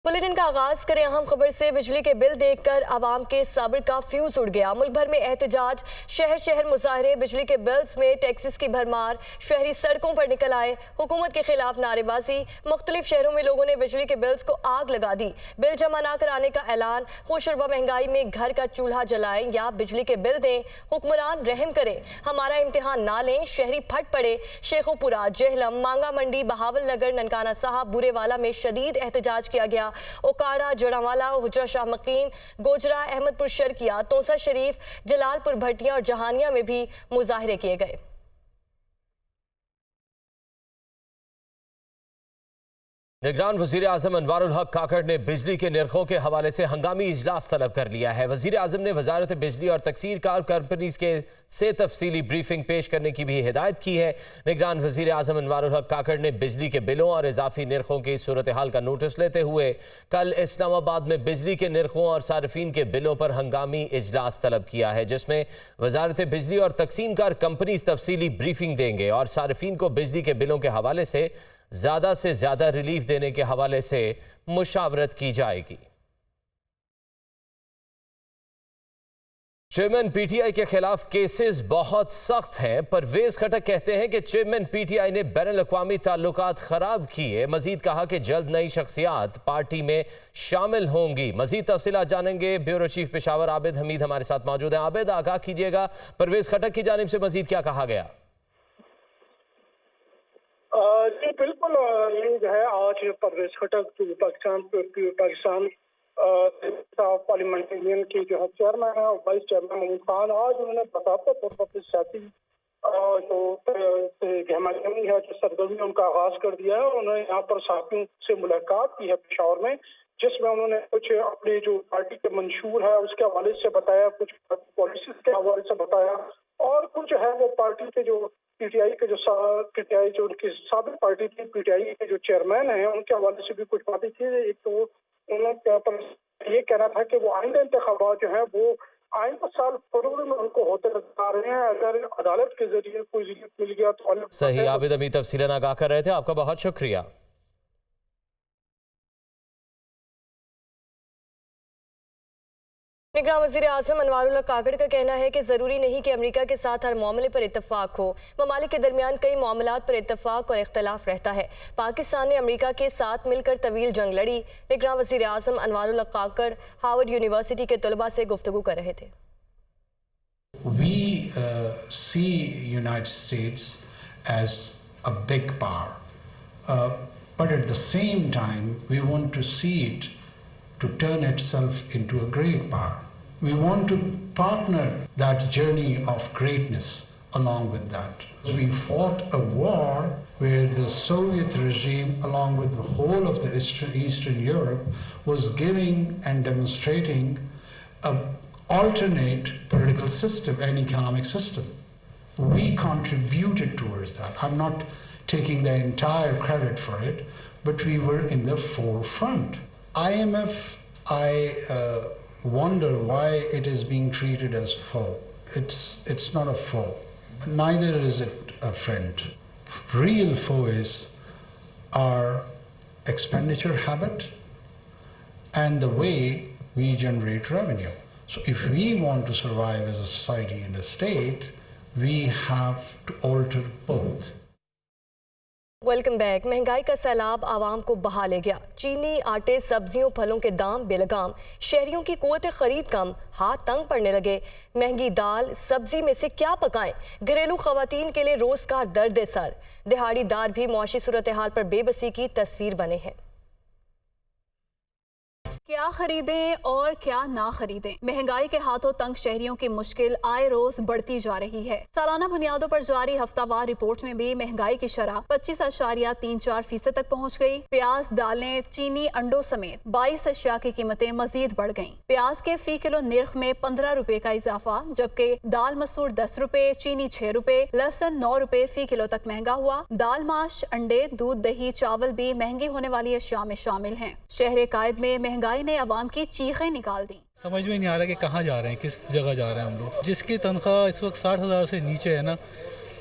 Bulletin का आगाज करें अहम खबर से। बिजली के बिल देखकर आवाम के सब्र का फ्यूज उड़ गया। मुल्क भर में एहतजाज, शहर शहर मुजाहरे, बिजली के बिल्स में टैक्सेस की भरमार, शहरी सड़कों पर निकल आए, हुकूमत के खिलाफ नारेबाजी। मुख्तलिफ शहरों में लोगों ने बिजली के बिल्स को आग लगा दी। बिल जमा ना कराने का ऐलान। खुशरुबा महंगाई में घर का चूल्हा जलाएं या बिजली के बिल दें, हुक्मरान रहम करें, हमारा इम्तिहान ना लें। शहरी फट पड़े। शेखोपुरा, जेहलम, मांगा मंडी, बहावल नगर, ननकाना साहब, बुरेवाला में शदीद एहतजाज किया गया। ओकाड़ा, जड़ावाला, हुजरा शाह मकीन, गोजरा, अहमदपुर शर्किया, तोसा शरीफ, जलालपुर भट्टियां और जहानिया में भी मुजाहरे किए गए। निगरान वज़ीर आज़म अनवारुल हक काकड़ ने बिजली के निर्खों के हवाले से हंगामी इजलास तलब कर लिया है। वज़ीर आज़म ने वजारत बिजली और तकसीर कार कंपनीज से तफसीली ब्रीफिंग पेश करने की भी हिदायत की है। निगरान वज़ीर आज़म अनवारुल हक काकड़ ने बिजली के बिलों और इजाफी निर्खों की सूरत हाल का नोटिस लेते हुए कल इस्लामाबाद में बिजली के निर्खों और सार्फिन के बिलों पर हंगामी इजलास तलब किया है, जिसमें वजारत बिजली और तकसीम कार कंपनीज तफसीली ब्रीफिंग देंगे और सार्फिन को बिजली के बिलों के हवाले से ज़्यादा रिलीफ देने के हवाले से मुशावरत की जाएगी। चेयरमैन पीटीआई के खिलाफ केसेस बहुत सख्त हैं। परवेज खटक कहते हैं कि चेयरमैन पीटीआई ने बैनुल-अक़वामी ताल्लुकात खराब किए। मजीद कहा कि जल्द नई शख्सियात पार्टी में शामिल होंगी। मजीद तफसीलात जानेंगे। ब्यूरो चीफ पेशावर आबिद हमीद हमारे साथ मौजूद हैं। आबिद, आगाह कीजिएगा, परवेज खटक की जानिब से मजीद क्या कहा गया? जी बिल्कुल, ये जो है आज परवेज खटक जो पाकिस्तान पार्लियामेंटेरियन की जो है चेयरमैन है और वाइस चेयरमैन महमूद खान, आज उन्होंने बताते तौर पर सियासी जो गहमागहमी है, जो सरगर्मी उनका आगाज कर दिया है। उन्होंने यहाँ पर साथियों से मुलाकात की है पेशावर में, जिसमें उन्होंने कुछ अपने जो पार्टी के मंशूर है उसके हवाले से बताया, कुछ पॉलिसीज के हवाले से बताया और कुछ है वो पार्टी के जो पीटीआई के पीटीआई जो उनकी साबिक पार्टी थी, पीटीआई के जो चेयरमैन हैं उनके हवाले से भी कुछ बातें की। एक तो उन्होंने ये कहना था कि वो आइंदा इंतखाबात जो है वो आइंदा साल फरवरी में उनको होते नजर आ रहे हैं। अगर अदालत के जरिए कोई रिलीफ मिल गया तो सही। आबिद अमीद तफसीलन आगाह कर रहे थे, आपका बहुत शुक्रिया। निगरान वज़ीर आज़म अनवारुल हक काकड़ का कहना है कि ज़रूरी नहीं कि अमेरिका के साथ हर मामले पर इत्तफाक हो। ममालिक के दरमियान कई मामलात पर इत्तफाक और इख्तलाफ रहता है। पाकिस्तान ने अमेरिका के साथ मिलकर तवील जंग लड़ी। निगरान वज़ीर आज़म अनवारुल हक काकड़ हार्वर्ड यूनिवर्सिटी के तलबा से गुफ्तगू कर रहे थे। We see United States as a big power, but at the same time we want to see it to turn itself into a great power. We want to partner that journey of greatness along with that. We fought a war where the Soviet regime, along with the whole of the Eastern Europe, was giving and demonstrating an alternate political system and economic system. We contributed towards that. I'm not taking the entire credit for it, but we were in the forefront. IMF, I wonder why it is being treated as foe. It's not a foe. Neither is it a friend. Real foe is our expenditure habit and the way we generate revenue. So if we want to survive as a society and a state, we have to alter both. Welcome back. महंगाई का सैलाब आवाम को बहा ले गया। चीनी, आटे, सब्जियों, फलों के दाम बेलगाम। शहरियों की कुव्वत खरीद कम, हाथ तंग पड़ने लगे। महंगी दाल सब्जी में से क्या पकाएं? घरेलू खवातीन के लिए रोजगार दर्द सर। दिहाड़ीदार भी मुआशी सूरत हाल पर बेबसी की तस्वीर बने हैं। क्या खरीदें और क्या ना खरीदें? महंगाई के हाथों तंग शहरियों की मुश्किल आए रोज बढ़ती जा रही है। सालाना बुनियादों पर जारी हफ्तावार रिपोर्ट में भी महंगाई की शरह 25.34% तक पहुंच गई। प्याज, दालें, चीनी, अंडों समेत 22 अशिया की कीमतें मजीद बढ़ गईं। प्याज के फी किलो निर्ख में 15 रुपए का इजाफा, जबकि दाल मसूर 10 रुपए, चीनी 6 रुपए, लहसुन 9 रुपए फी किलो तक महंगा हुआ। दाल, माश, अंडे, दूध, दही, चावल भी महंगी होने वाली अशिया में शामिल हैं। शहर कायद में महंगाई ने अवाम की चीखें निकाल दी। समझ में नहीं आ रहा कि कहाँ जा रहे हैं, किस जगह जा रहे हैं हम लोग। जिसकी तनख्वाह इस वक्त 60,000 से नीचे है ना,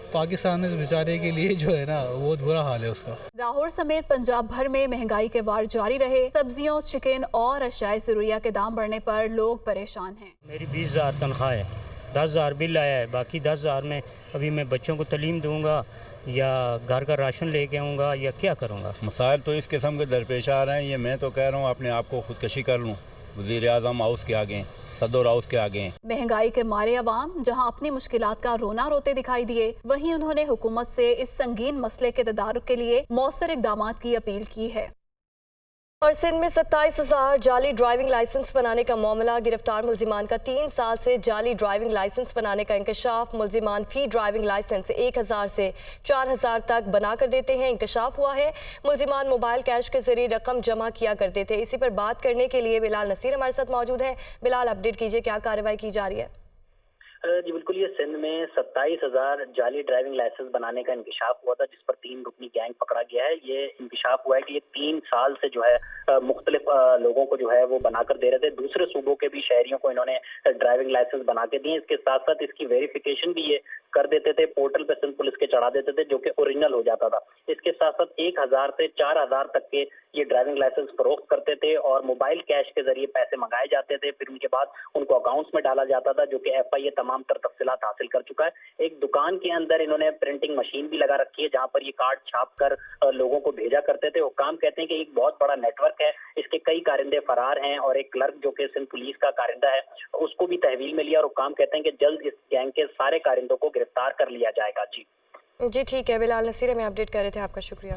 पाकिस्तान इस बेचारे के लिए जो है ना बहुत बुरा हाल है उसका। लाहौर समेत पंजाब भर में महंगाई के वार जारी रहे। सब्जियों, चिकन और अशियाए ज़रूरिया के दाम बढ़ने पर लोग परेशान हैं। मेरी 20,000 तनख्वाह है, 10,000 बिल आया है, बाकी 10,000 में अभी मैं बच्चों को तालीम दूंगा या घर का राशन लेके आऊँगा या क्या करूँगा। मसाइल तो इस किस्म के दरपेश आ रहे हैं, ये मैं तो कह रहा हूँ अपने आप को खुदकशी कर लूँ। वज़ीर आज़म हाउस के आगे, सदर हाउस के आगे। महंगाई के मारे अवाम जहां अपनी मुश्किलात का रोना रोते दिखाई दिए, वहीं उन्होंने हुकूमत से इस संगीन मसले के तदारुक के लिए मौसर इक़दामात की अपील की है। और सिंध में 27,000 जाली ड्राइविंग लाइसेंस बनाने का मामला, गिरफ्तार मुल्जिमान का 3 साल से जाली ड्राइविंग लाइसेंस बनाने का इंकशाफ। मुल्जिमान फी ड्राइविंग लाइसेंस 1,000 से 4,000 तक बना कर देते हैं। इंकशाफ हुआ है मुल्जिमान मोबाइल कैश के जरिए रकम जमा किया करते थे। इसी पर बात करने के लिए बिलाल नसीर हमारे साथ मौजूद है। बिलाल, अपडेट कीजिए, क्या कार्रवाई की जा रही है? जी बिल्कुल, ये सिंध में 27,000 जाली ड्राइविंग लाइसेंस बनाने का इंकशाफ हुआ था, जिस पर 3 रुकनी गैंग पकड़ा गया है। ये इंकशाफ हुआ है कि ये 3 साल से जो है मुख्तलिफ लोगों को जो है वो बनाकर दे रहे थे। दूसरे सूबों के भी शहरियों को इन्होंने ड्राइविंग लाइसेंस बना के दिए। इसके साथ साथ इसकी वेरिफिकेशन भी ये कर देते थे, पोर्टल पे सिंध पुलिस के चढ़ा देते थे, जो कि ओरिजिनल हो जाता था। इसके साथ साथ 1,000 से 4,000 तक के ये ड्राइविंग लाइसेंस फरोख्त करते थे और मोबाइल कैश के जरिए पैसे मंगाए जाते थे, फिर उनके बाद उनको अकाउंट्स में डाला जाता था, जो कि FIA तमाम तर तफसीलात हासिल कर चुका है। एक दुकान के अंदर इन्होंने प्रिंटिंग मशीन भी लगा रखी है, जहां पर ये कार्ड छाप कर लोगों को भेजा करते थे। हुक्काम कहते हैं कि एक बहुत बड़ा नेटवर्क है, इसके कई कारिंदे फरार हैं और एक क्लर्क जो कि सिंध पुलिस का कारिंदा है उसको भी तहवील में लिया। और हुक्काम कहते हैं कि जल्द इस गैंग के सारे कारिंदों को गिरफ्तार कर लिया जाएगा। जी ठीक है बिलाल नसीर, हमें अपडेट कर रहे थे, आपका शुक्रिया।